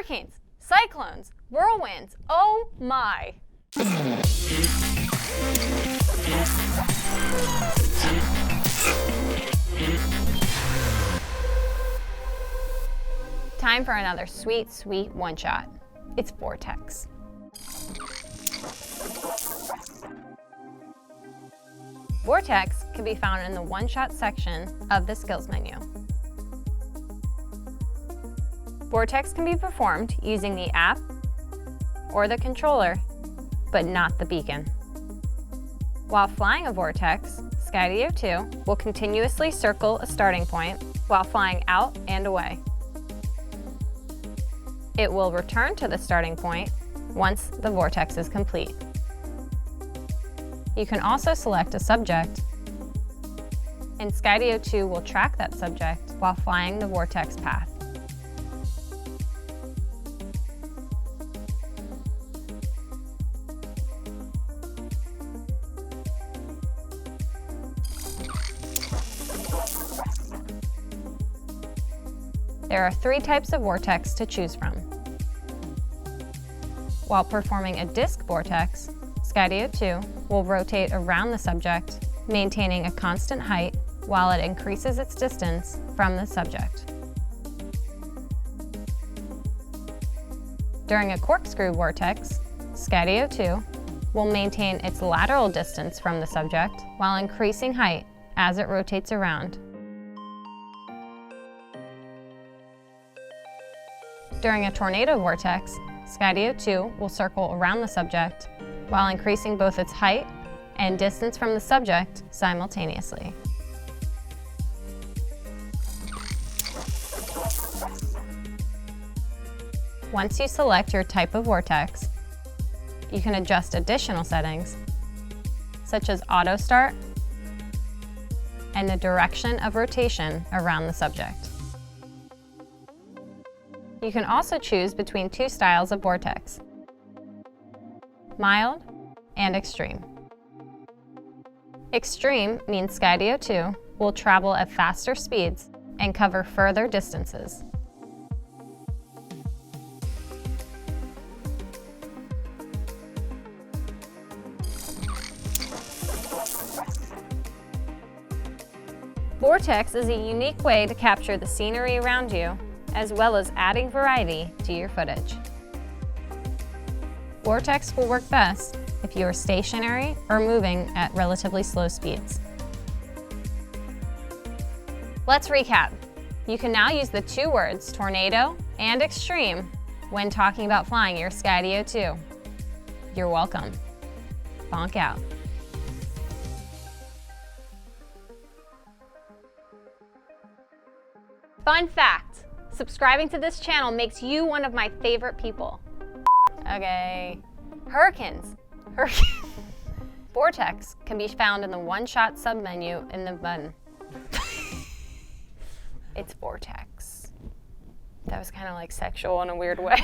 hurricanes, cyclones, whirlwinds, oh my. Time for another sweet, sweet one-shot. It's Vortex. Vortex can be found in the one-shot section of the skills menu. Vortex can be performed using the app or the controller, but not the beacon. While flying a Vortex, Skydio 2 will continuously circle a starting point while flying out and away. It will return to the starting point once the Vortex is complete. You can also select a subject, and Skydio 2 will track that subject while flying the Vortex path. There are 3 types of vortex to choose from. While performing a disk vortex, Skydio 2 will rotate around the subject, maintaining a constant height while it increases its distance from the subject. During a corkscrew vortex, Skydio 2 will maintain its lateral distance from the subject while increasing height as it rotates around. During a tornado vortex, Skydio 2 will circle around the subject while increasing both its height and distance from the subject simultaneously. Once you select your type of vortex, you can adjust additional settings, such as auto start and the direction of rotation around the subject. You can also choose between 2 styles of vortex, mild and extreme. Extreme means Skydio 2 will travel at faster speeds and cover further distances. Vortex is a unique way to capture the scenery around you, as well as adding variety to your footage. Vortex will work best if you are stationary or moving at relatively slow speeds. Let's recap. You can now use the 2 words tornado and extreme when talking about flying your Skydio 2. You're welcome. Bonk out. Fun fact. Subscribing to this channel makes you one of my favorite people. Okay. Hurricanes. Vortex can be found in the one-shot submenu in the button. It's Vortex. That was kind of like sexual in a weird way.